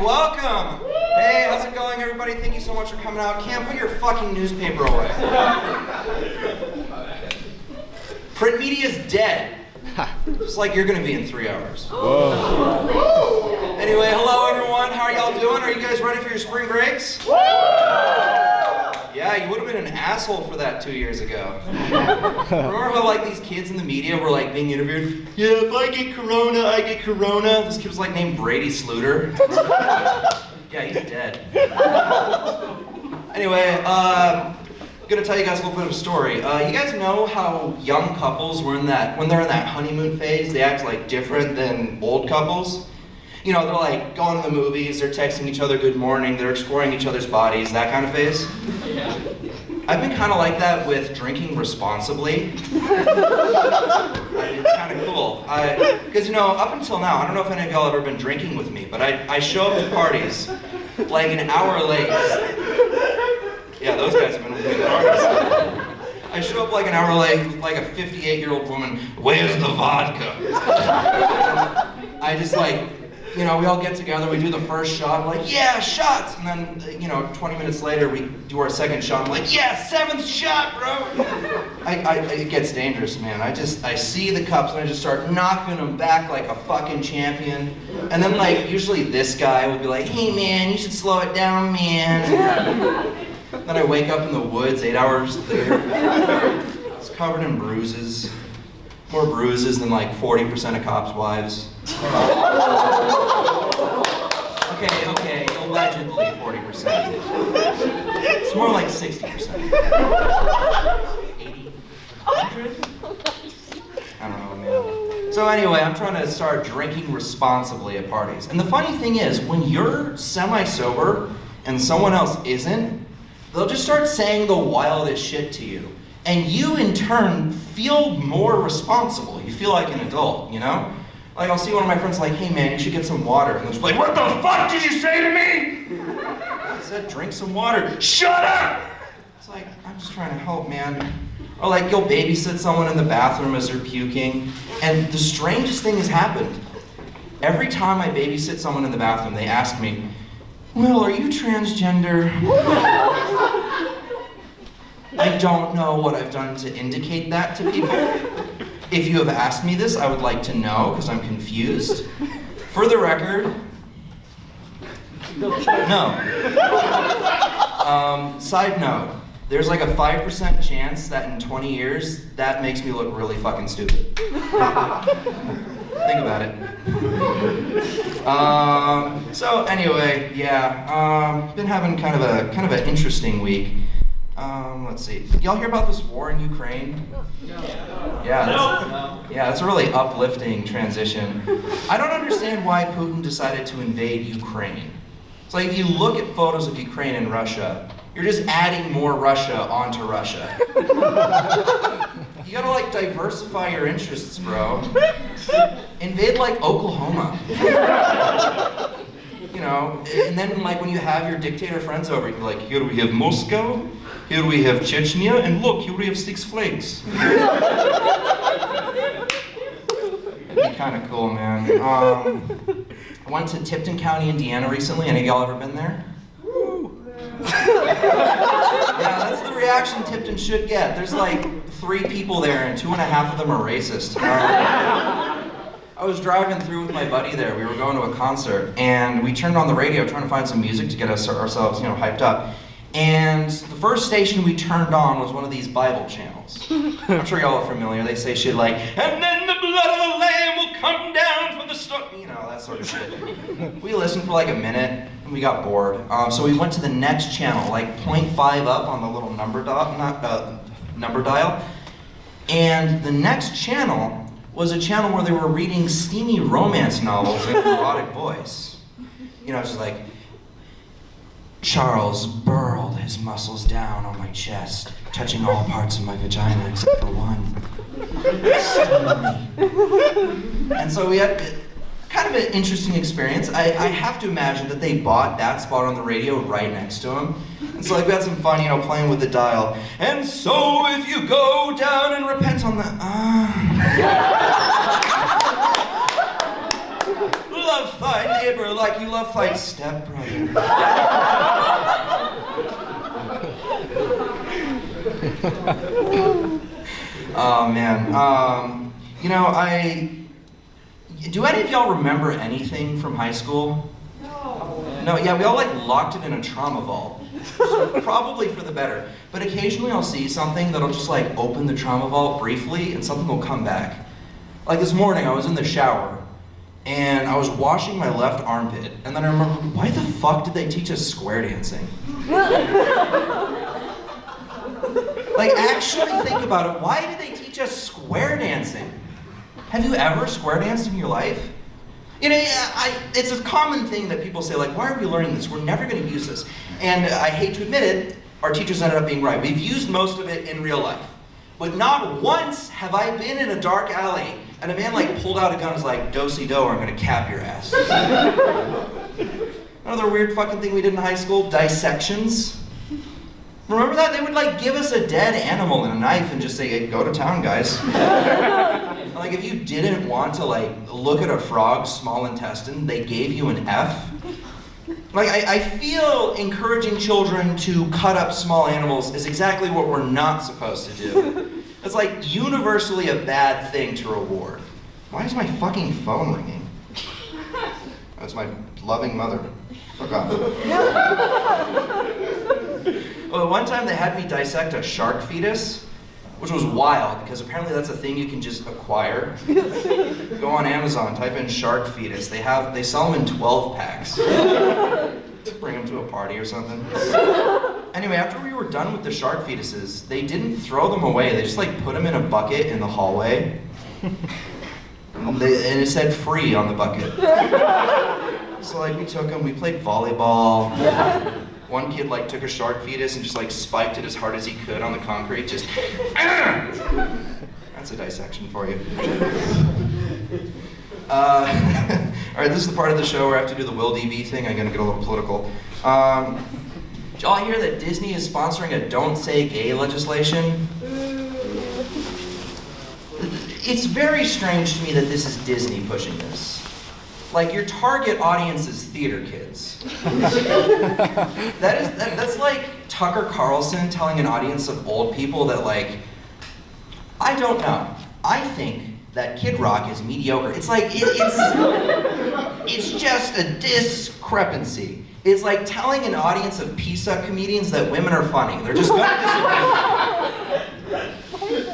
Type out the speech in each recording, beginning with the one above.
Welcome! Hey, how's it going, everybody? Thank you so much for coming out. Cam, put your fucking newspaper away. Print media's dead. Just like you're gonna be in 3 hours. Whoa. Anyway, hello everyone. How are y'all doing? Are you guys ready for your spring breaks? Yeah, you would have been an asshole for that 2 years ago. Remember how like these kids in the media were like being interviewed? Yeah, if I get corona, I get corona. This kid was like named Brady Sluter. Yeah, he's dead. Anyway, I'm gonna tell you guys a little bit of a story. You guys know how young couples when they're in that honeymoon phase, they act like different than old couples? You know, they're like going to the movies, they're texting each other good morning, they're exploring each other's bodies, that kind of phase. Yeah. I've been kind of like that with drinking responsibly. It's kind of cool. Because, you know, up until now, I don't know if any of y'all have ever been drinking with me, but I show up to parties like an hour late. Yeah, those guys have been with me at parties. I show up like an hour late with like a 58-year-old woman, where's the vodka? I just like, you know, we all get together, we do the first shot, I'm like, yeah, shots! And then, you know, 20 minutes later, we do our second shot, I'm like, yeah, 7th shot, bro! It gets dangerous, man. I see the cups and I just start knocking them back like a fucking champion. And then, like, usually this guy will be like, hey, man, you should slow it down, man. Then I wake up in the woods 8 hours later. It's covered in bruises. More bruises than like 40% of cops' wives. Okay, allegedly 40%. It's more like 60%. 80? 100? I don't know, man. So anyway, I'm trying to start drinking responsibly at parties. And the funny thing is, when you're semi-sober and someone else isn't, they'll just start saying the wildest shit to you. And you, in turn, feel more responsible. You feel like an adult, you know? Like, I'll see one of my friends like, hey man, you should get some water. And they're just like, what the fuck did you say to me? I said, drink some water. Shut up! It's like, I'm just trying to help, man. Or like, you'll babysit someone in the bathroom as they're puking. And the strangest thing has happened. Every time I babysit someone in the bathroom, they ask me, Will, are you transgender? I don't know what I've done to indicate that to people. If you have asked me this, I would like to know, because I'm confused. For the record, no. Side note, there's like a 5% chance that in 20 years, that makes me look really fucking stupid. Think about it. So anyway, yeah, been having kind of an interesting week. Let's see. Y'all hear about this war in Ukraine? Yeah, that's a really uplifting transition. I don't understand why Putin decided to invade Ukraine. It's like if you look at photos of Ukraine and Russia, you're just adding more Russia onto Russia. You gotta like diversify your interests, bro. Invade like Oklahoma. You know, and then like when you have your dictator friends over, you're like, here we have Moscow, here we have Chechnya, and look, here we have Six Flags. It'd be kind of cool, man. I went to Tipton County, Indiana recently. Any of y'all ever been there? Yeah, that's the reaction Tipton should get. There's like 3 people there, and 2.5 of them are racist. I was driving through with my buddy there. We were going to a concert, and we turned on the radio trying to find some music to get ourselves, you know, hyped up. And the first station we turned on was one of these Bible channels. I'm sure y'all are familiar. They say shit like, and then the blood of the Lamb will come down from the stone. You know, that sort of shit. We listened for like a minute, and we got bored. So we went to the next channel, like 0.5 up on the little number dial. And the next channel was a channel where they were reading steamy romance novels in an erotic voice. You know, it's just like, Charles burrowed his muscles down on my chest, touching all parts of my vagina except for one. And so we had kind of an interesting experience. I have to imagine that they bought that spot on the radio right next to him. And so like we had some fun, you know, playing with the dial. And so if you go down and repent on the love thy neighbor like you love thy stepbrother. Oh man, you know, do any of y'all remember anything from high school? No, yeah, we all like locked it in a trauma vault. Probably for the better. But occasionally I'll see something that'll just like open the trauma vault briefly and something will come back. Like this morning I was in the shower and I was washing my left armpit and then I remember, why the fuck did they teach us square dancing? Like actually think about it, why did they teach us square dancing? Have you ever square danced in your life? You know, it's a common thing that people say, like, why are we learning this? We're never going to use this. And I hate to admit it, our teachers ended up being right. We've used most of it in real life. But not once have I been in a dark alley and a man like pulled out a gun and was like, do-si-do, or I'm going to cap your ass. Another weird fucking thing we did in high school, dissections. Remember that? They would like give us a dead animal and a knife and just say, hey, go to town, guys. Like if you didn't want to like look at a frog's small intestine, they gave you an F. Like I feel encouraging children to cut up small animals is exactly what we're not supposed to do. It's like universally a bad thing to reward. Why is my fucking phone ringing? That's my loving mother. Fuck off. Well, one time they had me dissect a shark fetus, which was wild because apparently that's a thing you can just acquire. Go on Amazon, type in shark fetus. They sell them in 12 packs. Bring them to a party or something. Anyway, after we were done with the shark fetuses, they didn't throw them away. They just like put them in a bucket in the hallway. And it said free on the bucket. So like we took them, we played volleyball. One kid like took a shark fetus and just like spiked it as hard as he could on the concrete, just That's a dissection for you. All right, this is the part of the show where I have to do the Will D.B. thing. I'm gonna get a little political. Did y'all hear that Disney is sponsoring a Don't Say Gay legislation? It's very strange to me that this is Disney pushing this. Like, your target audience is theater kids. That's like Tucker Carlson telling an audience of old people that, like, I don't know. I think that Kid Rock is mediocre. It's like, it's just a discrepancy. It's like telling an audience of PSUCC comedians that women are funny. They're just gonna disagree.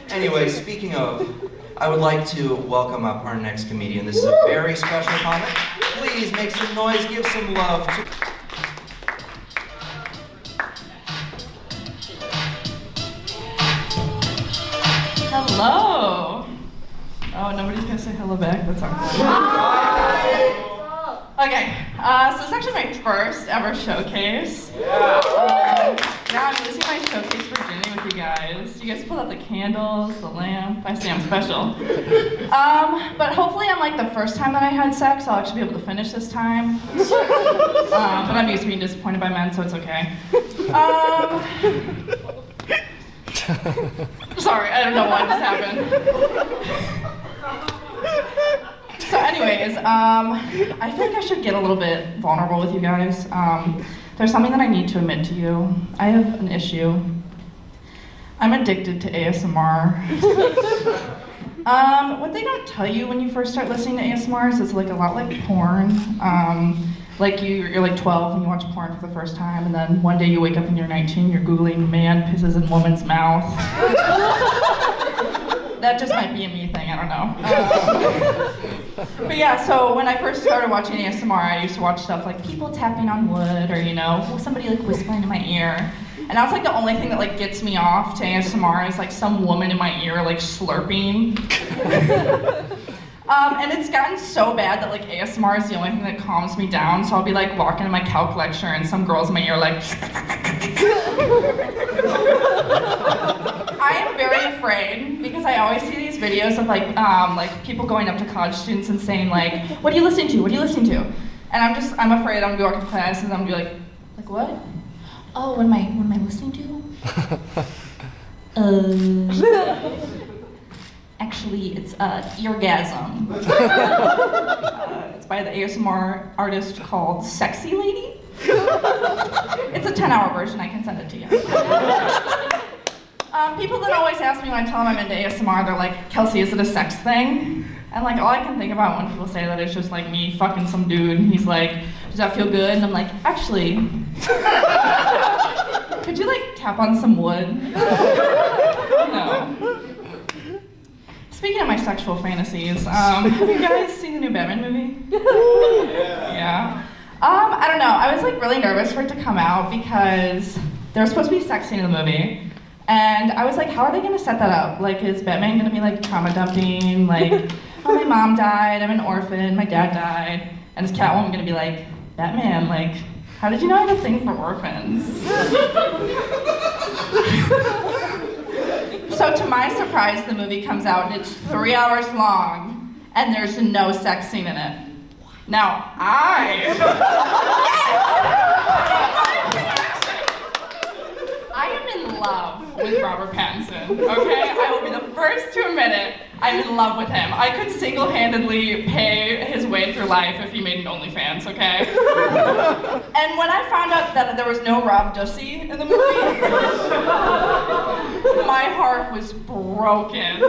Anyway, speaking of, I would like to welcome up our next comedian. This is a very special comic. Please make some noise, give some love to... Hello! Oh, nobody's gonna say hello back? That's awkward. Okay, so it's actually my first ever showcase. Yeah, I'm losing my showcase virginity with you guys. You guys pulled out the candles, the lamp. I say I'm special. But hopefully unlike the first time that I had sex, I'll actually be able to finish this time. But I'm used to being disappointed by men, so it's okay. Sorry, I don't know why this happened. So anyways, I think I should get a little bit vulnerable with you guys. There's something that I need to admit to you. I have an issue. I'm addicted to ASMR. What they don't tell you when you first start listening to ASMR is it's like a lot like porn. Like you're like 12 and you watch porn for the first time, and then one day you wake up and you're 19, you're Googling man pisses in woman's mouth. That just might be a me thing, I don't know. But yeah, so when I first started watching ASMR, I used to watch stuff like people tapping on wood, or somebody like whispering in my ear. And that's like the only thing that like gets me off to ASMR is like some woman in my ear like slurping. And it's gotten so bad that like ASMR is the only thing that calms me down. So I'll be like walking in my calc lecture and some girls in my ear like. I am very afraid because I always see these videos of like people going up to college students and saying like, "What are you listening to? What are you listening to?" And I'm afraid I'm gonna be walking to class and I'm gonna be like what? Oh, what am I listening to? Actually, it's Eargasm. It's by the ASMR artist called Sexy Lady. It's a 10-hour version, I can send it to you. People that always ask me when I tell them I'm into ASMR, they're like, Kelsey, is it a sex thing? And like, all I can think about when people say that is just like me fucking some dude, and he's like, does that feel good? And I'm like, actually, could you like tap on some wood? No. Speaking of my sexual fantasies, have you guys seen the new Batman movie? Yeah. I don't know, I was like really nervous for it to come out because there was supposed to be a sex scene in the movie. And I was like, how are they gonna set that up? Like, is Batman gonna be like trauma dumping? Like, oh, my mom died, I'm an orphan, my dad died. And is Catwoman gonna be like, Batman, like, how did you know I had a thing for orphans? So to my surprise, the movie comes out and it's 3 hours long and there's no sex scene in it. Now, I am in love with Robert Pattinson, okay? I will be the first to admit it. I'm in love with him. I could single-handedly pay his way through life if he made an OnlyFans, okay? And when I found out that there was no Rob Dussey in the movie, my heart was broken.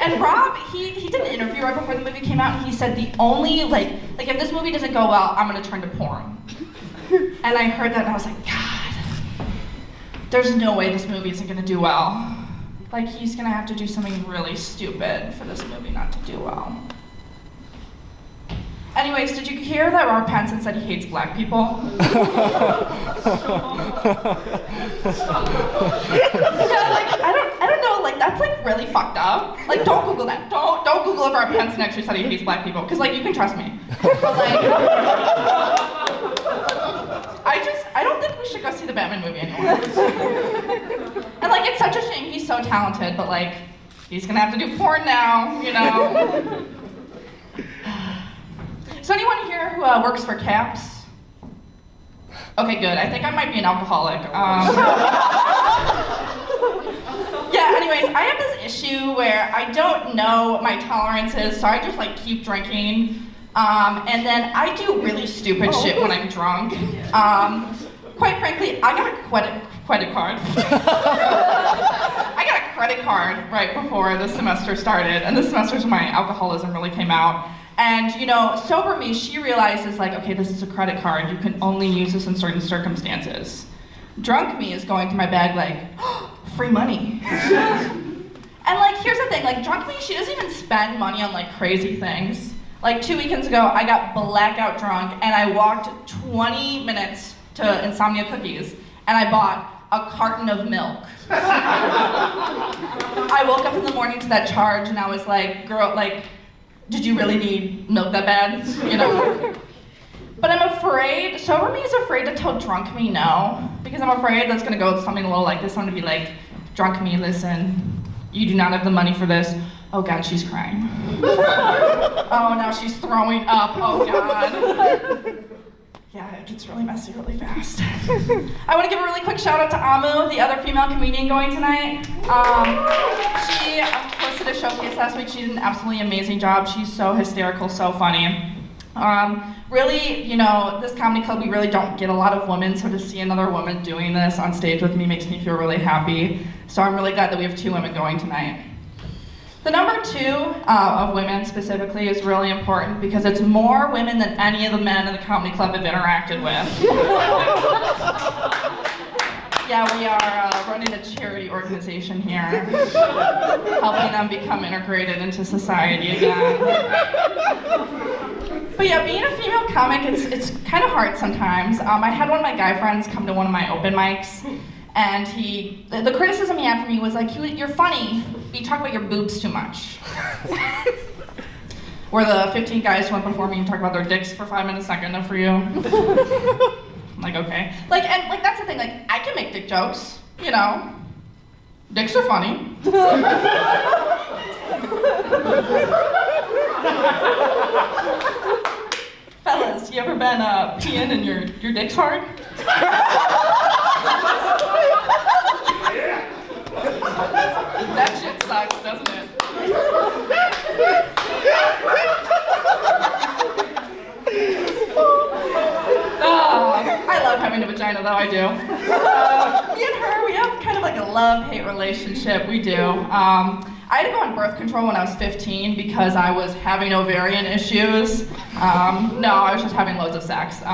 And Rob, he did an interview right before the movie came out, and he said the only, like if this movie doesn't go well, I'm gonna turn to porn. And I heard that and I was like, God, there's no way this movie isn't gonna do well. Like, he's gonna have to do something really stupid for this movie not to do well. Anyways, did you hear that Robert Pattinson said he hates black people? Yeah, like, I don't know, like, that's like really fucked up. Like, don't Google that. Don't Google if Robert Pattinson actually said he hates black people, because like, you can trust me. But like, I don't think we should go see the Batman movie anymore. And like, it's such a shame, he's so talented, but like, he's gonna have to do porn now, you know? So anyone here who works for CAPS? Okay, good, I think I might be an alcoholic. Yeah, anyways, I have this issue where I don't know my tolerances, so I just like keep drinking. And then I do really stupid shit when I'm drunk. Quite frankly, I got a credit card. I got a credit card right before the semester started, and this semester's when my alcoholism really came out. And sober me, she realizes like, okay, this is a credit card, you can only use this in certain circumstances. Drunk me is going through my bag like, oh, free money. And like, here's the thing, like drunk me, she doesn't even spend money on like crazy things. Like 2 weekends ago, I got blackout drunk and I walked 20 minutes to Insomnia Cookies and I bought a carton of milk. I woke up in the morning to that charge and I was like, girl, like, did you really need milk that bad? But I'm afraid, sober me is afraid to tell drunk me no, because I'm afraid that's gonna go with something a little like this. I'm gonna be like, drunk me, listen, you do not have the money for this. Oh God, she's crying. Oh, now she's throwing up, oh God. Yeah, it gets really messy really fast. I want to give a really quick shout out to Amu, the other female comedian going tonight. She hosted a showcase last week. She did an absolutely amazing job. She's so hysterical, so funny. Really, this comedy club, we really don't get a lot of women, so to see another woman doing this on stage with me makes me feel really happy. So I'm really glad that we have 2 women going tonight. The number 2 of women specifically is really important because it's more women than any of the men in the comedy club have interacted with. Yeah, we are running a charity organization. organization here, helping them become integrated into society again. But yeah, being a female comic, it's kind of hard sometimes. I had one of my guy friends come to one of my open mics, and the criticism he had for me was like, you're funny, but you talk about your boobs too much. Were the 15 guys who went before me and talked about their dicks for 5 minutes not good enough for you? I'm like, okay. Like, that's the thing, like, I can make dick jokes, you know. Dicks are funny. Fellas, you ever been peeing and your dick's hard? That shit sucks, doesn't it? I love having a vagina, though, I do. Me and her, we have kind of like a love-hate relationship, we do. I had to go on birth control when I was 15 because I was having ovarian issues. No, I was just having loads of sex. But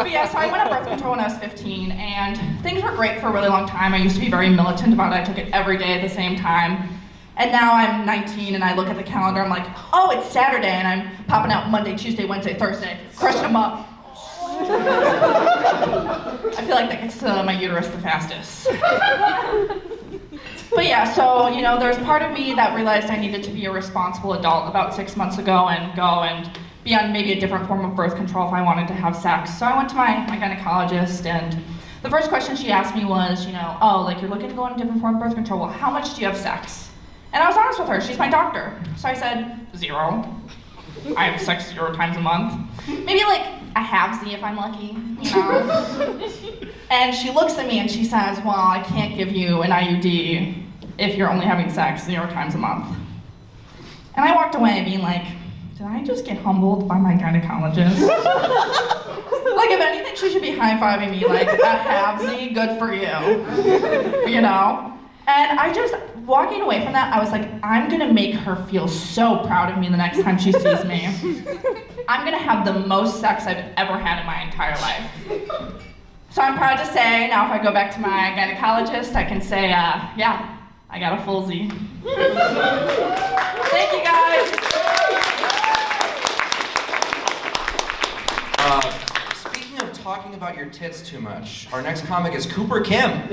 yeah, so I went on birth control when I was 15, and things were great for a really long time. I used to be very militant about it. I took it every day at the same time. And now I'm 19 and I look at the calendar, I'm like, oh, it's Saturday, and I'm popping out Monday, Tuesday, Wednesday, Thursday, crushing them up. I feel like that gets to my uterus the fastest. But yeah, so, you know, there's part of me that realized I needed to be a responsible adult about 6 months ago and go and be on maybe a different form of birth control if I wanted to have sex. So I went to my gynecologist, and the first question she asked me was, you know, oh, like, you're looking to go on a different form of birth control, well, how much do you have sex? And I was honest with her, she's my doctor. So I said, 0. I have sex 0 times a month. Maybe like a halvesy if I'm lucky, you know? And she looks at me and she says, well, I can't give you an IUD if you're only having sex 0 times a month. And I walked away being like, did I just get humbled by my gynecologist? Like, if anything, she should be high-fiving me like, a halvesy, good for you. You know? And I just, walking away from that, I was like, I'm gonna make her feel so proud of me the next time she sees me. I'm gonna have the most sex I've ever had in my entire life. So I'm proud to say, now if I go back to my gynecologist, I can say, yeah, I got a full Z. Thank you, guys. Speaking of talking about your tits too much, our next comic is Cooper Kim.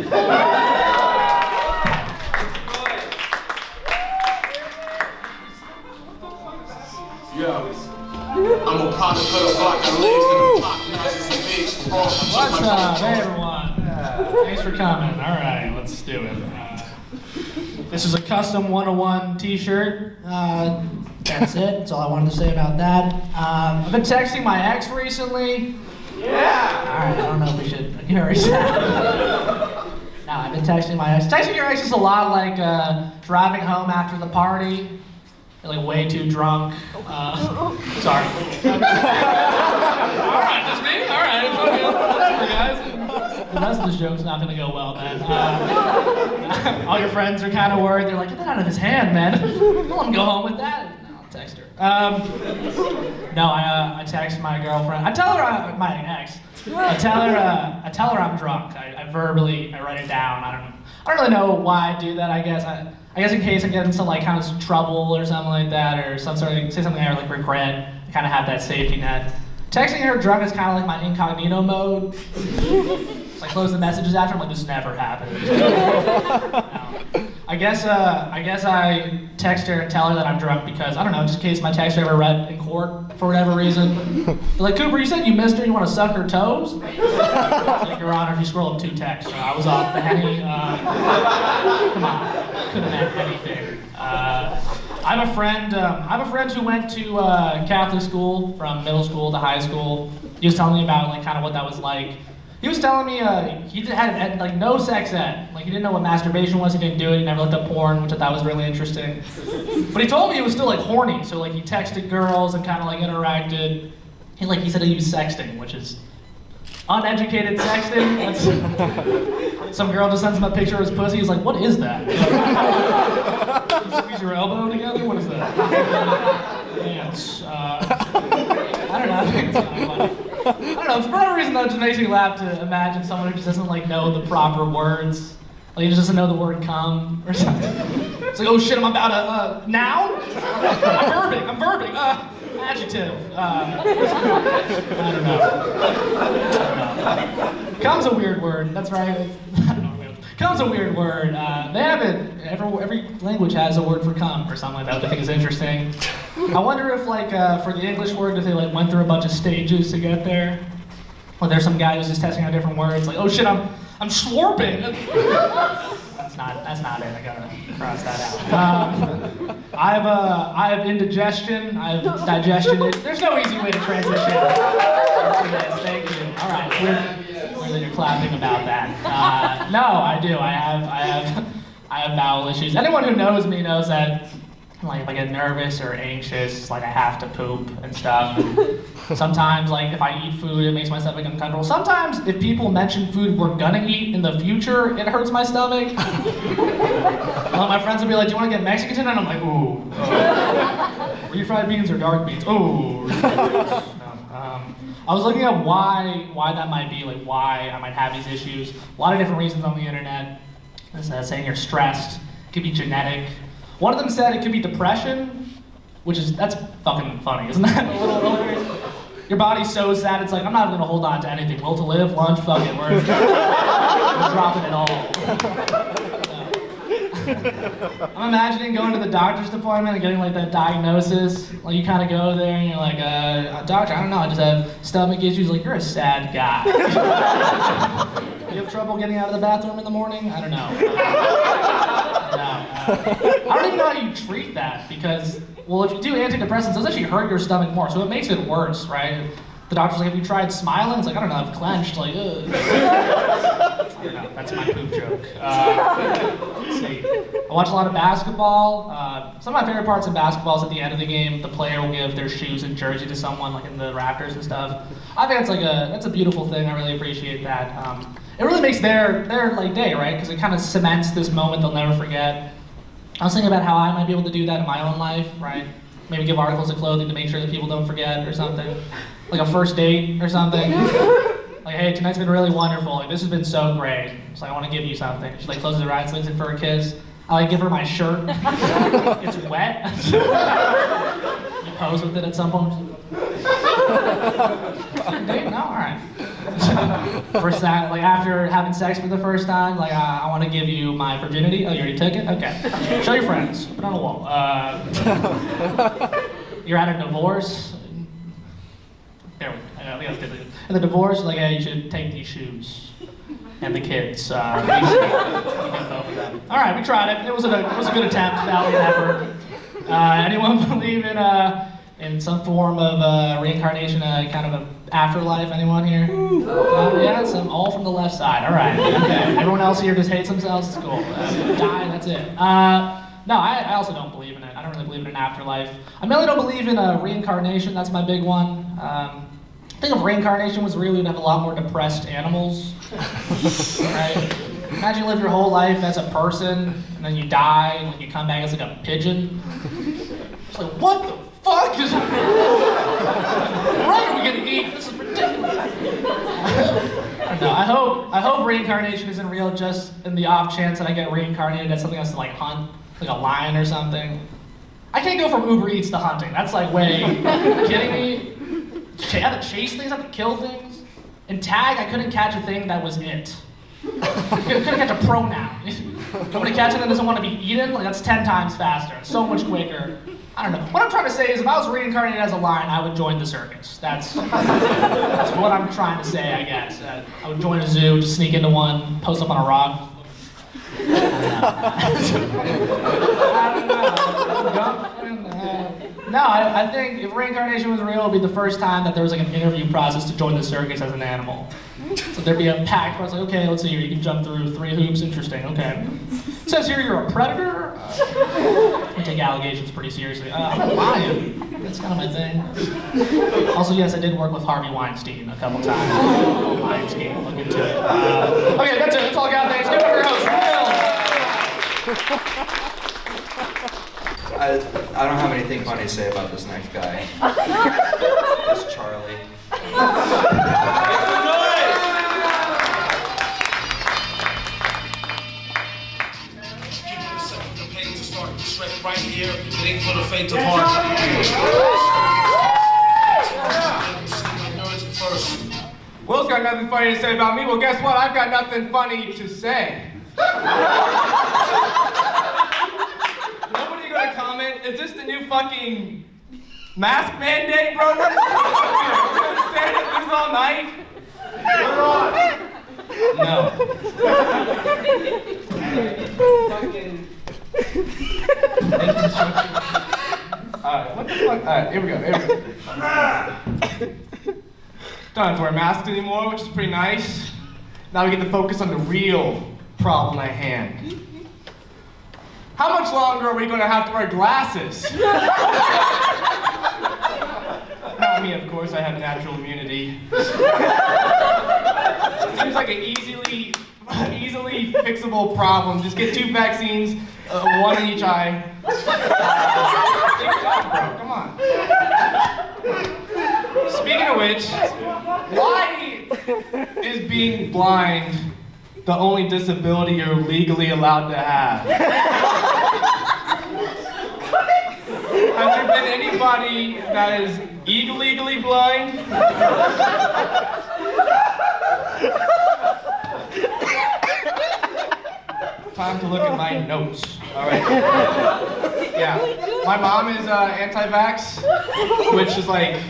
Yo, I'm a product of the block. I live in the block. What's up, hey everyone? Thanks for coming. All right, let's do it. This is a custom 101 t-shirt. That's it. That's all I wanted to say about that. I've been texting my ex recently. Yeah! All right, I don't know if we should encourage that. No, I've been texting my ex. Texting your ex is a lot like driving home after the party. Like way too drunk. Sorry. Alright, just me? Alright, whatever, guys. The rest of the joke's not gonna go well, man. All your friends are kind of worried. They're like, get that out of his hand, man. Don't let him go home with that. No, I'll text her. No, I text my girlfriend. I tell her, my ex. I tell her I'm drunk. I verbally, I write it down. I don't really know why I do that, I guess in case I get into like kind of trouble or something like that, or some sort of say something I like regret, I kind of have that safety net. Texting her drunk is kind of like my incognito mode. So I close the messages after, I'm like, this never happened. No. I guess I text her and tell her that I'm drunk because, I don't know, just in case my text ever read in court for whatever reason. They're like, Cooper, you said you missed her, you want to suck her toes? Like, Your Honor, if you scroll up 2 texts, I was off the henny. Come on, couldn't have meant anything. I have a friend who went to Catholic school from middle school to high school. He was telling me about like kind of what that was like. He was telling me he had like no sex ed. Like he didn't know what masturbation was. He didn't do it. He never looked up porn, which I thought was really interesting. But he told me he was still like horny. So like he texted girls and kind of like interacted. He said he used sexting, which is uneducated sexting. That's, some girl just sends him a picture of his pussy. He's like, what is that? You squeeze your elbow together? What is that? Dance. I don't know. I think it's kind of funny. I don't know, for whatever reason though, it just makes me laugh to imagine someone who just doesn't like know the proper words. Like he just doesn't know the word come or something. It's like, oh shit, I'm about to, noun? I'm verbing, adjective. I don't know. Come's a weird word, that's right. I don't know. Come's a weird word. They have it, every language has a word for come or something like that, which I think is interesting. I wonder if like, for the English word, if they like went through a bunch of stages to get there. Or there's some guy who's just testing out different words, like, oh shit, I'm slurping. That's not it, I gotta cross that out. I have indigestion, I have digestion. There's no easy way to transition to this, thank you. All right, weird that you're clapping about that. No, I do, I have bowel issues. Anyone who knows me knows that like if I get nervous or anxious, like I have to poop and stuff. Sometimes like if I eat food, it makes my stomach uncomfortable. Sometimes if people mention food we're gonna eat in the future, it hurts my stomach. Well, my friends will be like, do you wanna get Mexican? And I'm like, ooh. Refried beans or dark beans? Ooh. No. I was looking at why that might be, like why I might have these issues. A lot of different reasons on the internet. It's saying you're stressed, it could be genetic. One of them said it could be depression, that's fucking funny, isn't that? A little hilarious. Your body's so sad, it's like, I'm not gonna hold on to anything. Will to live, lunch, fuck it, we're dropping it all. I'm imagining going to the doctor's appointment and getting like that diagnosis. Like you kind of go there and you're like, doctor, I don't know, I just have stomach issues. Like, you're a sad guy. You have trouble getting out of the bathroom in the morning? I don't know. I don't even know how you treat that because, well, if you do antidepressants, those actually hurt your stomach more, so it makes it worse, right? The doctor's like, have you tried smiling? It's like, I don't know, I've clenched, like, ugh. I don't know, that's my poop joke. Let's see. I watch a lot of basketball. Some of my favorite parts of basketball is at the end of the game, the player will give their shoes and jersey to someone, like in the Raptors and stuff. I think that's a beautiful thing, I really appreciate that. It really makes their like day, right? Because it kind of cements this moment they'll never forget. I was thinking about how I might be able to do that in my own life, right? Maybe give articles of clothing to make sure that people don't forget or something. Like a first date or something. Like, hey, tonight's been really wonderful. Like, this has been so great. So I want to give you something. She like closes her eyes, leans in for a kiss. I like give her my shirt. It's wet. You pose with it at some point. Date? No, all right. First time, like after having sex for the first time, like I want to give you my virginity. Oh, you already took it? Okay. Show your friends. Put it on the wall. You're at a divorce. There we go. In the divorce, like, yeah, you should take these shoes and the kids. You can vote for them. All right, we tried it. It was a good attempt, valiant effort. Anyone believe in some form of reincarnation, kind of an afterlife? Anyone here? Yeah, some all from the left side. All right. Okay. Everyone else here just hates themselves. It's cool. Die. That's it. No, I also don't believe in it. I don't really believe in an afterlife. I mainly don't believe in reincarnation. That's my big one. I think if reincarnation was real, we'd have a lot more depressed animals. Right? Imagine you live your whole life as a person, and then you die, and when you come back as like a pigeon. It's like, what the fuck? What are we gonna eat? This is ridiculous. I don't know. I hope reincarnation isn't real, just in the off chance that I get reincarnated as something else to like hunt, like a lion or something. I can't go from Uber Eats to hunting. That's like way. Are you kidding me? I had to chase things, I had to kill things. In tag, I couldn't catch a thing that was it. I couldn't catch a pronoun. I'm gonna catch it that doesn't want to be eaten, like that's 10 times faster. It's so much quicker. I don't know. What I'm trying to say is if I was reincarnated as a lion, I would join the circus. That's what I'm trying to say, I guess. I would join a zoo, just sneak into one, post up on a rock. No, I think if reincarnation was real, it would be the first time that there was like an interview process to join the circus as an animal. So there'd be a pact where it's like, okay, let's see here, you can jump through 3 hoops, interesting, okay. It says here you're a predator. I take allegations pretty seriously. I'm a lion. That's kind of my thing. Also, yes, I did work with Harvey Weinstein a couple times. Lionsgate, look into it. Okay, that's it. That's all I got. Thanks. Give it for your host, I don't have anything funny to say about this next guy. It's Charlie. right here. It ain't for the faint of heart. Will's got nothing funny to say about me. Well, guess what? I've got nothing funny to say. Nobody gonna comment? Is this the new fucking mask mandate, bro? We're gonna stand at this all night? We're on. No. Alright, what the fuck? Alright, here we go. Don't have to wear masks anymore, which is pretty nice. Now we get to focus on the real problem at hand. How much longer are we going to have to wear glasses? Not me, of course. I have natural immunity. Seems like an easily fixable problem. Just get 2 vaccines, one in each eye. Think about it, bro. Come on. Speaking of which, why is being blind the only disability you're legally allowed to have? Has there been anybody that is illegally blind? Time to look at my notes. All right. Yeah, my mom is anti-vax, which is like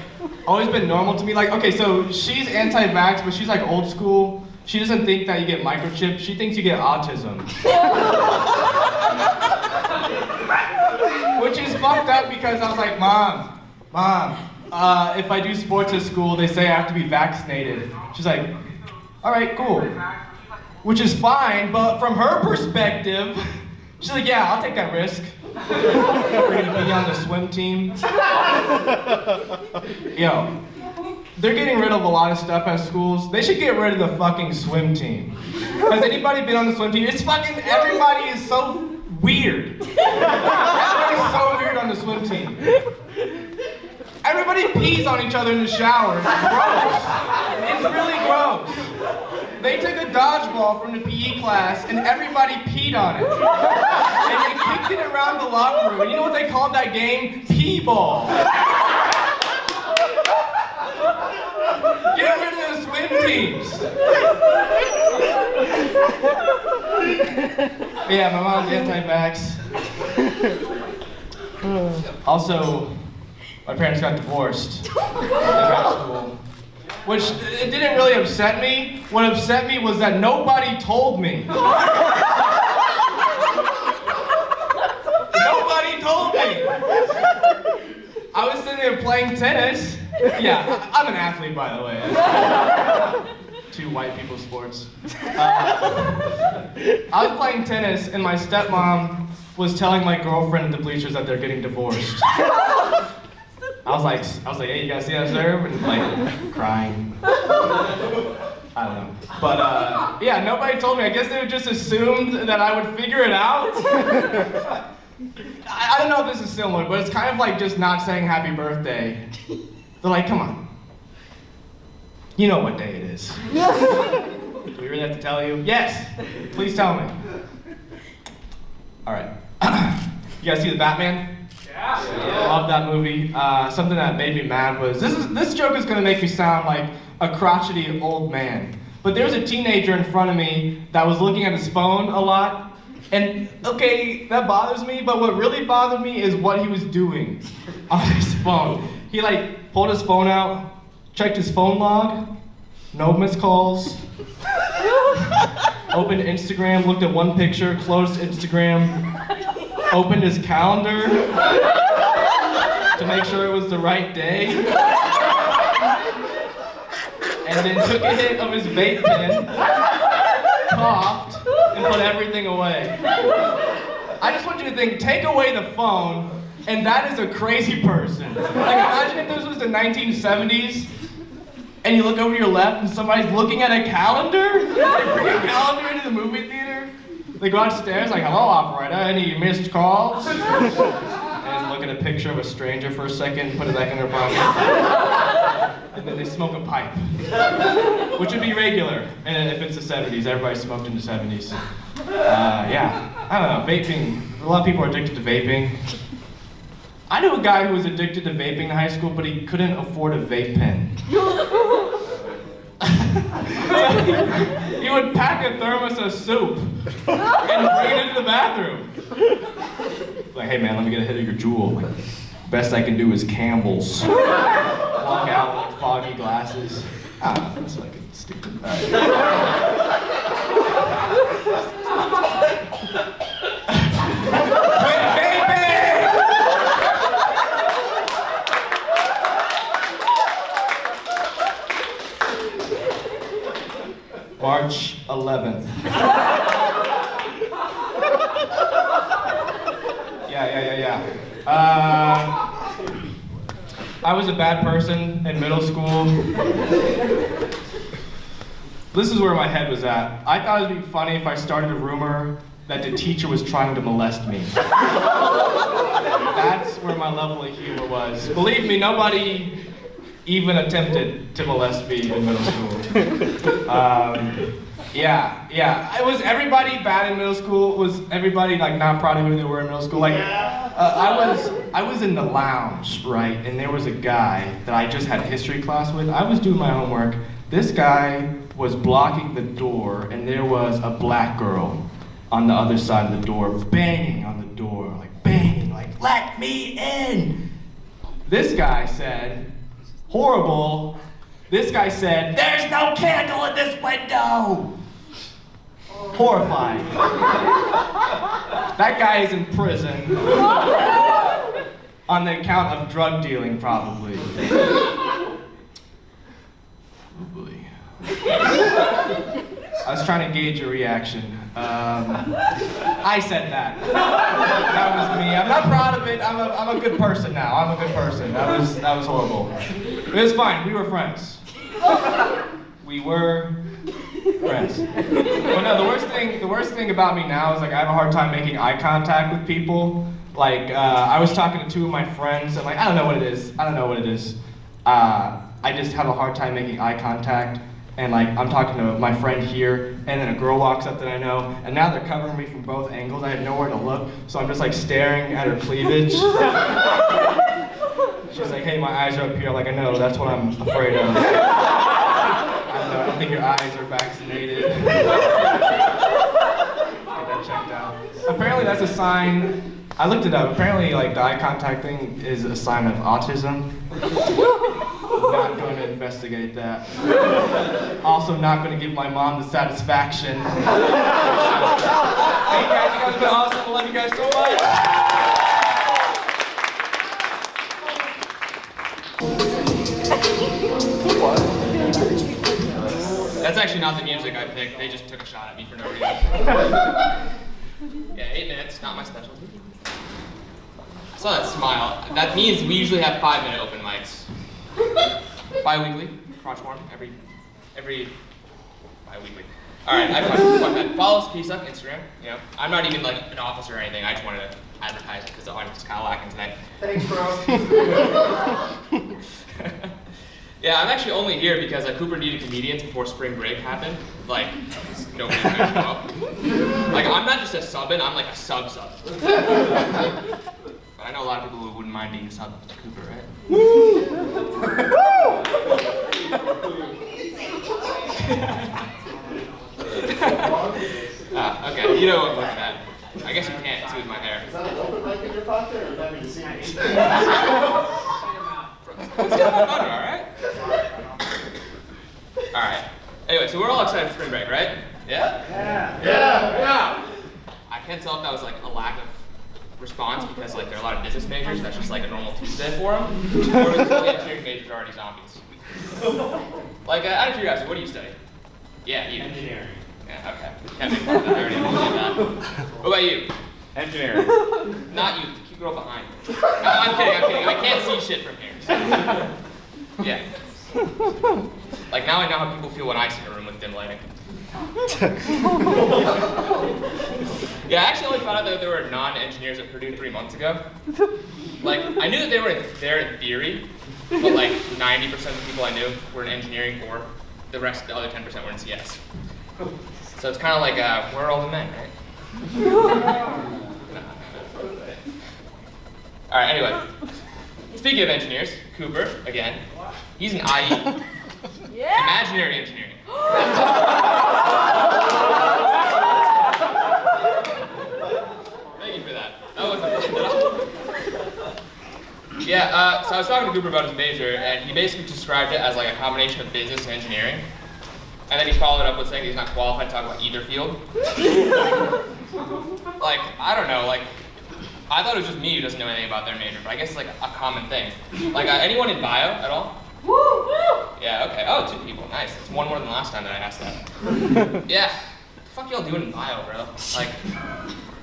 always been normal to me. Like, okay, so she's anti-vax, but she's like old school. She doesn't think that you get microchipped. She thinks you get autism. Which is fucked up because I was like, Mom, if I do sports at school, they say I have to be vaccinated. She's like, all right, cool. Which is fine, but from her perspective, she's like, yeah, I'll take that risk. We're gonna be on the swim team. Yo, they're getting rid of a lot of stuff at schools. They should get rid of the fucking swim team. Has anybody been on the swim team? It's fucking, everybody is so weird. Everybody's so weird on the swim team. Everybody pees on each other in the shower. It's gross. It's really gross. They took a dodgeball from the PE class and everybody peed on it. And they kicked it around the locker room. And you know what they called that game? Pee ball. Get rid of the swim teams. Yeah, my mom's anti-vax. Also, my parents got divorced in high school. Which, it didn't really upset me. What upset me was that nobody told me. Nobody told me. I was sitting there playing tennis. Yeah, I'm an athlete, by the way. 2 white people sports. I was playing tennis, and my stepmom was telling my girlfriend at the bleachers that they're getting divorced. I was like, hey, you guys see that serve? And like, crying. I don't know. But yeah, nobody told me. I guess they just assumed that I would figure it out. I don't know if this is similar, but it's kind of like just not saying happy birthday. They're like, come on. You know what day it is. Do we really have to tell you? Yes. Please tell me. All right. You guys see the Batman? Yeah. Love that movie. Something that made me mad was this joke is gonna make me sound like a crotchety old man. But there was a teenager in front of me that was looking at his phone a lot. And okay, that bothers me, but what really bothered me is what he was doing on his phone. He like pulled his phone out, checked his phone log, no missed calls. Opened Instagram, looked at one picture, closed Instagram, opened his calendar to make sure it was the right day, and then took a hit of his vape pen, coughed, and put everything away. I just want you to think, take away the phone, and that is a crazy person. Like, imagine if this was the 1970s, and you look over to your left, and somebody's looking at a calendar? They bring a calendar into the movie theater? They go upstairs like, hello, operator, any missed calls? And just look at a picture of a stranger for a second, put it back in their pocket. and then they smoke a pipe, which would be regular if it's the 70s. Everybody smoked in the 70s. Yeah, I don't know, vaping. A lot of people are addicted to vaping. I knew a guy who was addicted to vaping in high school, but he couldn't afford a vape pen. He would pack a thermos of soup and bring it into the bathroom. Like, hey man, let me get a hit of your Juul. Best I can do is Campbell's. Walk out with foggy glasses. I don't know, that's like stupid. All right. Quit vaping! March 11th. Yeah. I was a bad person in middle school. This is where my head was at. I thought it would be funny if I started a rumor that the teacher was trying to molest me. That's where my level of humor was. Believe me, nobody even attempted to molest me in middle school. Yeah. It was everybody bad in middle school. Was everybody like not proud of who they were in middle school? Like, I was in the lounge, right? And there was a guy that I just had history class with. I was doing my homework. This guy was blocking the door, and there was a black girl on the other side of the door, banging on the door, like banging, like let me in. This guy said, horrible. This guy said, there's no candle in this window. Horrifying. That guy is in prison. On the account of drug dealing, probably. Oh boy. I was trying to gauge your reaction. I said that. That was me. I'm not proud of it. I'm a good person now. I'm a good person. That was horrible. It was fine. We were friends. We were friends. But no, the worst thing about me now is like I have a hard time making eye contact with people. Like I was talking to two of my friends and like I don't know what it is. I just have a hard time making eye contact. And like I'm talking to my friend here, and then a girl walks up that I know, and now they're covering me from both angles. I have nowhere to look, so I'm just like staring at her cleavage. She's like, "Hey, my eyes are up here." Like I know, that's what I'm afraid of. I don't think your eyes are vaccinated. Get that checked out. Apparently, that's a sign. I looked it up. Apparently, like the eye contact thing is a sign of autism. Not going to investigate that. Also not going to give my mom the satisfaction. Hey guys, you guys have been awesome. I love you guys so much. That's actually not the music I picked. They just took a shot at me for no reason. Yeah, 8 minutes, not my specialty. I saw that smile. That means we usually have 5-minute open mics. Bi-weekly, crotch form, every bi-weekly. All right, I fun that. Follow us, PSUCC Instagram. You know, I'm not even like an officer or anything. I just wanted to advertise it because the audience is kind of lacking tonight. Thanks, bro. Yeah, I'm actually only here because Cooper needed comedians before spring break happened. Like, nobody was gonna show up. Like, I'm not just a sub-in, I'm like a sub-sub. But I know a lot of people who wouldn't mind being a sub to Cooper, right? Okay, you know what I'm looking at. I guess you can't see with my hair. Is that an open mic in your pocket, or is that me to see me? Let's get my photo, alright? Alright. Anyway, so we're all excited for spring break, right? Yeah? Yeah! I can't tell if that was like a lack of response because like there are a lot of business majors that's just like a normal Tuesday for them, or is the engineering majors are already zombies? Like, out of curiosity, what do you study? Yeah, you. Engineering. Yeah, okay. Can't make fun of that, I already know that. What about you? Engineering. Not you, the cute girl behind. No, I'm kidding. I can't see shit from here. So. Yeah. Like now I know how people feel when I sit in a room with dim lighting. Yeah, I actually only found out that there were non-engineers at Purdue 3 months ago. Like, I knew that they were there in theory, but like 90% of the people I knew were in engineering, or the other 10% were in CS. So it's kind of like, where are all the men, right? All right, anyway. Speaking of engineers, Cooper, again, he's an IE. Yeah. Imaginary engineering. Thank you for that. That wasn't planned at all. Yeah, so I was talking to Cooper about his major, and he basically described it as like a combination of business and engineering. And then he followed up with saying he's not qualified to talk about either field. Like, I don't know, like, I thought it was just me who doesn't know anything about their major, but I guess it's like a common thing. Like, anyone in bio at all? Woo! Yeah, okay. Oh, 2 people. Nice. It's one more than last time that I asked that. Yeah. What the fuck y'all doing in bio, bro? Like,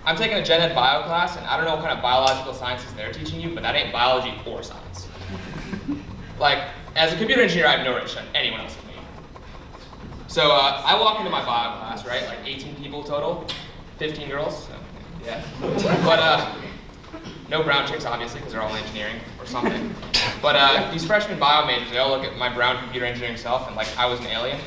I'm taking a gen ed bio class, and I don't know what kind of biological sciences they're teaching you, but that ain't biology or science. Like, as a computer engineer, I have no right to shun anyone else in me. So, I walk into my bio class, right? Like 18 people total, 15 girls, so, yeah. But, no brown chicks, obviously, because they're all engineering or something. But these freshman bio majors, they all look at my brown computer engineering self and like I was an alien.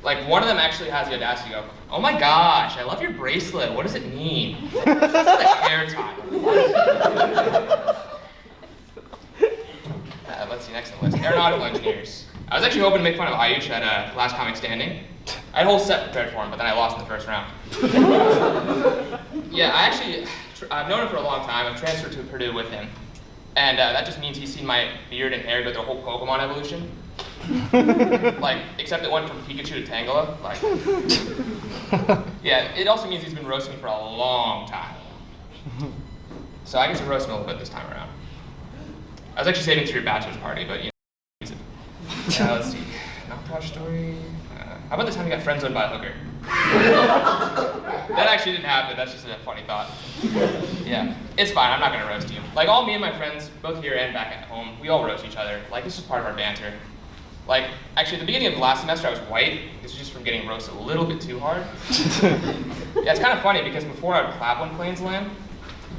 Like one of them actually has the audacity to go, "Oh my gosh, I love your bracelet. What does it mean?" It's like hair tie. Let's see, next on the list. Aeronautical engineers. I was actually hoping to make fun of Aayush at Last Comic Standing. I had a whole set prepared for him, but then I lost in the first round. Yeah, I've known him for a long time. I've transferred to Purdue with him. And that just means he's seen my beard and hair go through the whole Pokemon evolution. Like, except it went from Pikachu to Tangela. Like, yeah, it also means he's been roasting me for a long time. So I get to roast him a little bit this time around. I was actually saving it to your bachelor's party, but you know, use it. Let's see. Mouthwash story. How about the time you got friend zoned by a hooker? That actually didn't happen. That's just a funny thought. Yeah, it's fine. I'm not gonna roast you. Like all me and my friends, both here and back at home, we all roast each other. Like it's just part of our banter. Like actually, at the beginning of the last semester, I was white. This is just from getting roasted a little bit too hard. Yeah, it's kind of funny because before I would clap when planes land,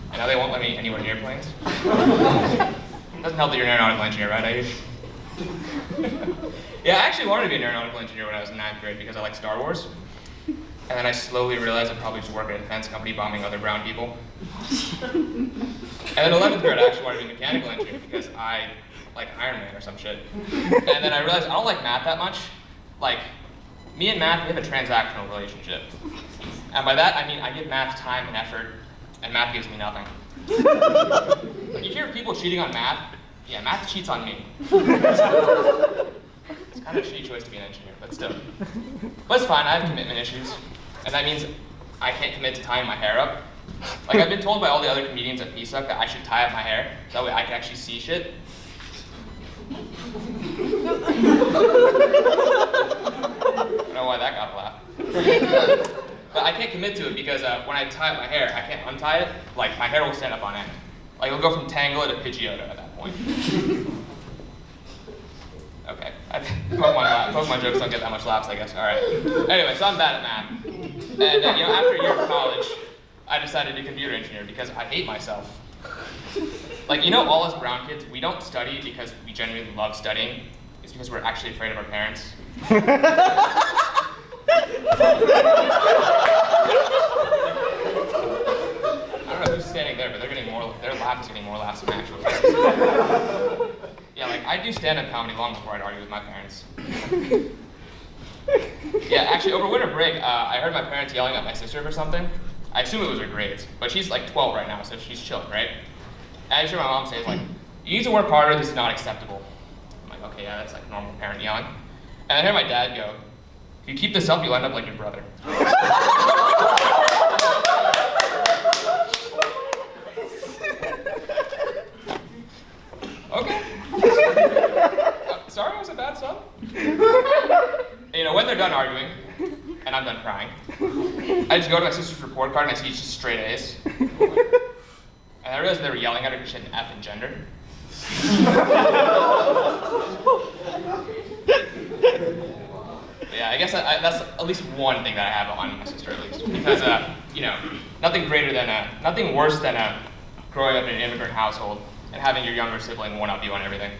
and now they won't let me anywhere near planes. Doesn't help that you're an aeronautical engineer, right, Aayush? Yeah, I actually wanted to be an aeronautical engineer when I was in 9th grade because I like Star Wars. And then I slowly realized I'd probably just work at a defense company bombing other brown people. And then 11th grade, I actually wanted to be a mechanical engineer because I like Iron Man or some shit. And then I realized I don't like math that much. Like, me and math, we have a transactional relationship. And by that, I mean I give math time and effort, and math gives me nothing. Like, you hear people cheating on math? Yeah, math cheats on me. It's kind of a shitty choice to be an engineer, but still. But it's fine, I have commitment issues. And that means I can't commit to tying my hair up. Like, I've been told by all the other comedians at PSUCC that I should tie up my hair, so that way I can actually see shit. I don't know why that got a laugh. But I can't commit to it because when I tie up my hair, I can't untie it. Like, my hair will stand up on end. Like, it'll go from Tangela to Pidgeotto at that point. Okay, Pokemon jokes don't get that much laughs, I guess. All right. Anyway, so I'm bad at math. And you know, after a year of college, I decided to be a computer engineer because I hate myself. Like, you know, all us brown kids, we don't study because we genuinely love studying. It's because we're actually afraid of our parents. I don't know who's standing there, but their laugh is getting more laughs than actual parents. Yeah, like, I do stand-up comedy long before I'd argue with my parents. Yeah, actually, over winter break, I heard my parents yelling at my sister for something. I assume it was her grades, but she's like 12 right now, so she's chilling, right? And I just heard my mom say, like, "You need to work harder, this is not acceptable." I'm like, okay, yeah, that's like normal parent yelling. And I heard my dad go, "If you keep this up, you'll end up like your brother." Okay. Sorry I was a bad son. You know, when they're done arguing, and I'm done crying, I just go to my sister's report card and I see just straight A's. And I realized they were yelling at her because she had an F in gender. Yeah, I guess that's at least one thing that I have on my sister, at least. Because, you know, nothing worse than growing up in an immigrant household and having your younger sibling one-up you on everything.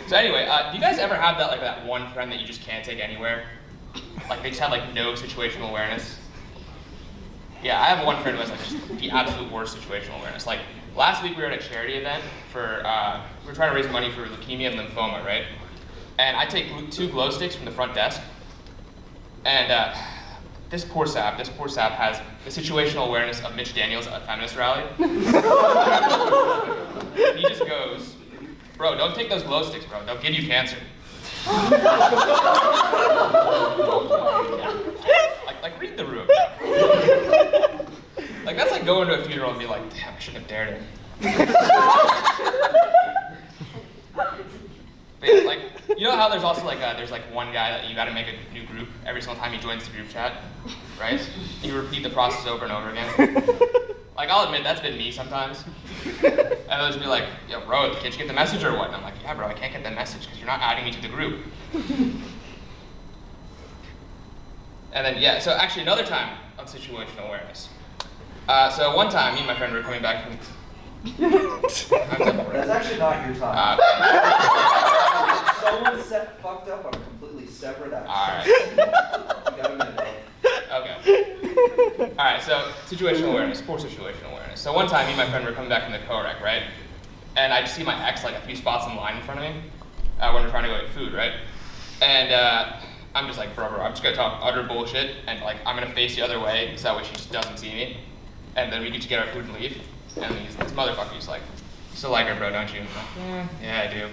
So anyway, do you guys ever have that that one friend that you just can't take anywhere? Like they just have like no situational awareness? Yeah, I have one friend who has like just the absolute worst situational awareness. Like last week we were at a charity event for, we were trying to raise money for leukemia and lymphoma, right? And I take 2 glow sticks from the front desk, and this poor sap has the situational awareness of Mitch Daniels at a feminist rally. He just goes, bro, don't take those glow sticks, bro, they'll give you cancer. like read the room. Like that's like going to a funeral and be like, damn, I shouldn't have dared him. But, like, you know how there's also there's one guy that you gotta make a new group every single time he joins the group chat, right? You repeat the process over and over again. Like I'll admit that's been me sometimes. And they'll just be like, yo bro, can't you get the message or what? And I'm like, yeah bro, I can't get the message because you're not adding me to the group. And then yeah, so actually another time on situational awareness. So one time, me and my friend were coming back from. That's actually not your time. Someone fucked up on a completely separate action. Alright. You got a minute, bro. Okay. Alright, so situational awareness, poor situational awareness. So one time, me and my friend were coming back from the co-rec, right? And I just see my ex like a few spots in line in front of me when we're trying to go get food, right? And I'm just like, bro, I'm just gonna talk utter bullshit, and like I'm gonna face the other way so that way she just doesn't see me. And then we get to get our food and leave. And this motherfucker's like, you still like her, bro, don't you? I'm like, yeah, I do.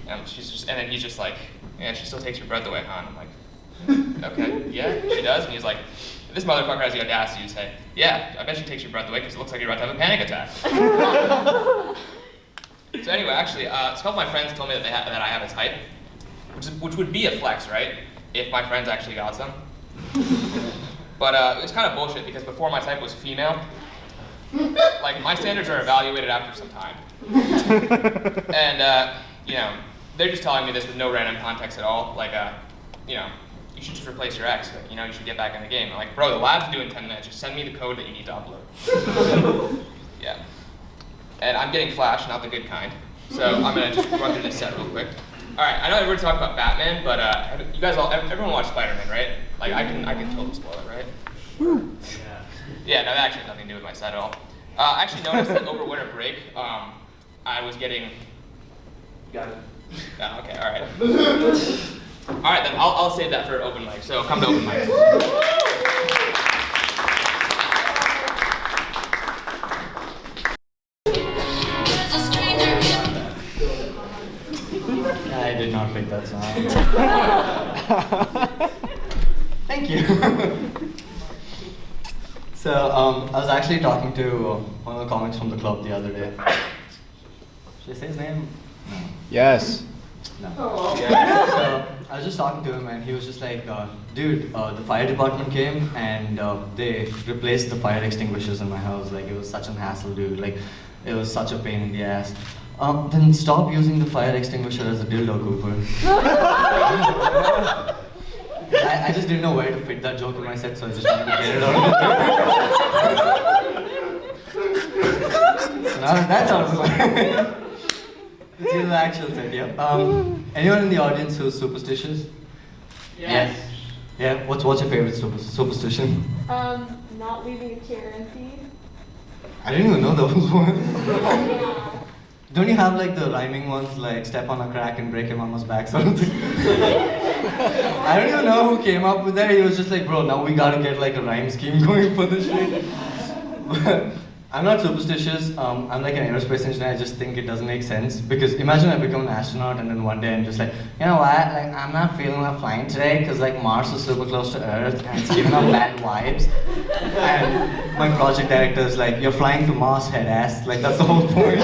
And then he's just like, yeah, she still takes your breath away, huh? And I'm like, okay, yeah, she does. And he's like, this motherfucker has the audacity to say, yeah, I bet she takes your breath away because it looks like you're about to have a panic attack. So anyway, actually, a couple of my friends told me that that I have a type, which would be a flex, right? If my friends actually got some. But it's kind of bullshit because before my type was female, like my standards are evaluated after some time. And you know, they're just telling me this with no random context at all. Like, you know, you should just replace your ex. Like, you know, you should get back in the game. I'm like, bro, the lab's due in 10 minutes. Just send me the code that you need to upload. Yeah. And I'm getting Flash, not the good kind. So I'm gonna just run through this set real quick. All right, I know everyone's talking about Batman, but you guys everyone watched Spider-Man, right? Like I can totally spoil it, right? Yeah, no, that actually has nothing to do with my set at all. I actually noticed that over winter break, I was getting. Got it. Oh, okay, all right. All right, then I'll save that for open mic. So come to open mic. I did not pick that song. Thank you. So I was actually talking to one of the comics from the club the other day. Should I say his name? No. Yes. No. Yeah. So I was just talking to him and he was just like, dude, the fire department came and they replaced the fire extinguishers in my house. Like it was such an hassle, dude. Like it was such a pain in the ass. Then stop using the fire extinguisher as a dildo, Cooper. I just didn't know where to fit that joke in my set, so I just wanted to get it out. So now that's out of the way. Let's get to the actual set, yeah. Anyone in the audience who's superstitious? Yes. Yeah? What's your favorite superstition? Not leaving a chair empty. I didn't even know there was one. Yeah. Don't you have like the rhyming ones like step on a crack and break your mama's back sort of thing? I don't even know who came up with that. He was just like, bro, now we gotta get like a rhyme scheme going for this shit. But I'm not superstitious. I'm like an aerospace engineer. I just think it doesn't make sense. Because imagine I become an astronaut and then one day I'm just like, you know what, like I'm not feeling like flying today because like Mars is super close to Earth and it's giving off bad vibes. And my project director is like, you're flying to Mars, head ass. Like that's the whole point.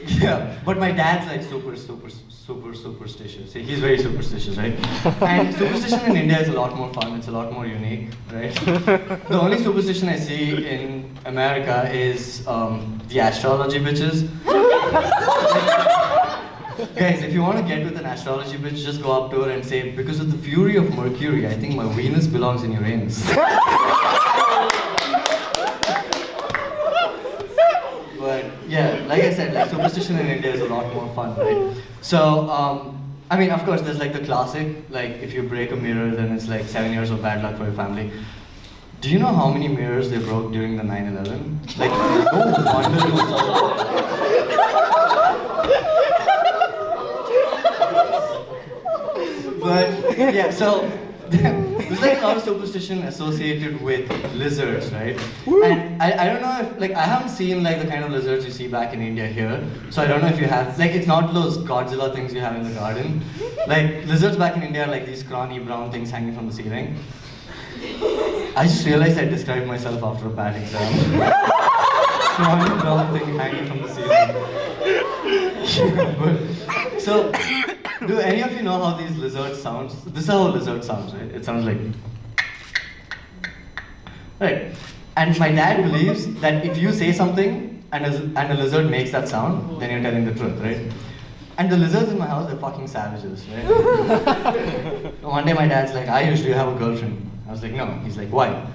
Yeah, but my dad's like super superstitious. He's very superstitious, right? And superstition in India is a lot more fun. It's a lot more unique, right? The only superstition I see in America is the astrology bitches. Guys, if you want to get with an astrology bitch, just go up to her and say, because of the fury of Mercury, I think my Venus belongs in Uranus. yeah, like I said, like superstition in India is a lot more fun, right? So, I mean, of course, there's like the classic, like if you break a mirror, then it's like 7 years of bad luck for your family. Do you know how many mirrors they broke during the 9/11? Like, no wonder it was so. But yeah, so there's like a lot of superstition associated with lizards, right? And I don't know if, like, I haven't seen like the kind of lizards you see back in India here, so I don't know if you have, like, it's not those Godzilla things you have in the garden. Like, lizards back in India are like these scrawny brown things hanging from the ceiling. I just realized I described myself after a bad exam. Scrawny brown thing hanging from the ceiling. But, so, do any of you know how these lizards sound? This is how a lizard sounds, right? It sounds like... Right. And my dad believes that if you say something and a lizard makes that sound, then you're telling the truth, right? And the lizards in my house, they're fucking savages, right? One day my dad's like, Aayush, do you have a girlfriend? I was like, no. He's like, why?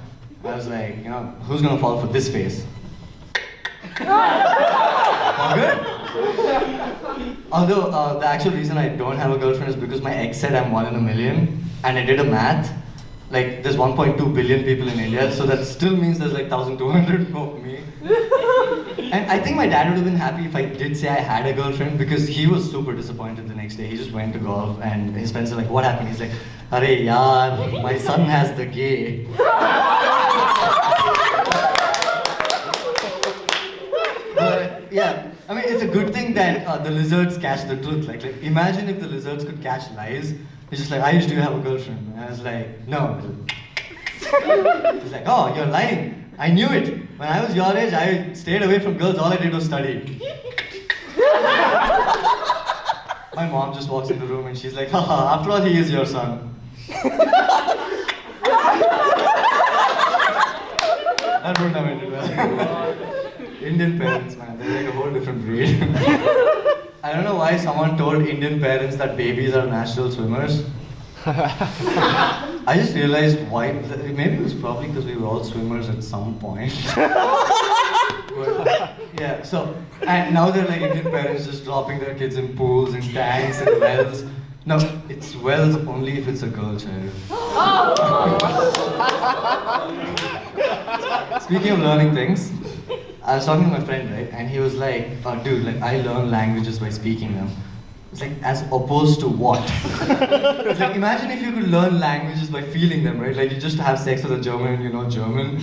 I was like, you know, who's gonna fall for this face? All good? Although, the actual reason I don't have a girlfriend is because my ex said I'm 1 in a million, and I did a math. Like, there's 1.2 billion people in India, so that still means there's like 1,200 of me. And I think my dad would have been happy if I did say I had a girlfriend, because he was super disappointed the next day. He just went to golf, and his friends are like, what happened? He's like, Arey yaar, my son has the gay. But yeah, I mean, it's a good thing that the lizards catch the truth. Like, imagine if the lizards could catch lies. It's just like, Aayush, do you have a girlfriend? And I was like, no. He's like, oh, you're lying. I knew it. When I was your age, I stayed away from girls. All I did was study. My mom just walks in the room and she's like, haha, after all, he is your son. That wouldn't have ended well. Indian parents, man, they're like a whole different breed. I don't know why someone told Indian parents that babies are natural swimmers. I just realized why. Maybe it was probably because we were all swimmers at some point. But, yeah, so, and now they're like Indian parents just dropping their kids in pools and tanks and wells. No, it's wells only if it's a girl child. Speaking of learning things, I was talking to my friend, right, and he was like, oh, dude, like, I learn languages by speaking them. It's like, as opposed to what? It's like, imagine if you could learn languages by feeling them, right? Like, you just have sex with a German and you know German.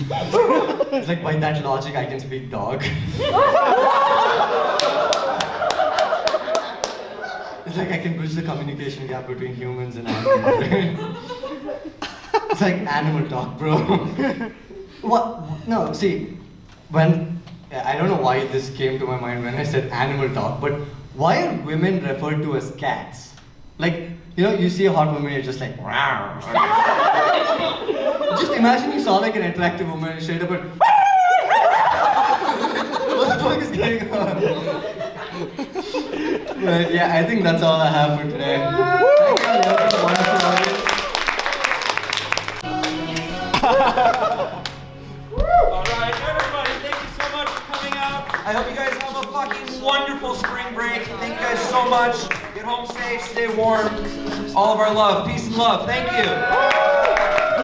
It's like, by that logic, I can speak dog. It's like I can bridge the communication gap between humans and animals. It's like animal talk, bro. What? No, see, I don't know why this came to my mind when I said animal talk, but why are women referred to as cats? Like, you know, you see a hot woman, you're just like, rawr. Just imagine you saw like an attractive woman and straight up and what the fuck is going on? But yeah, I think that's all I have for today. Thank you, wonderful audience. Alright, everybody, thank you so much for coming out. I hope you guys have a fucking wonderful spring break. Thank you guys so much. Get home safe, stay warm. All of our love, peace and love. Thank you.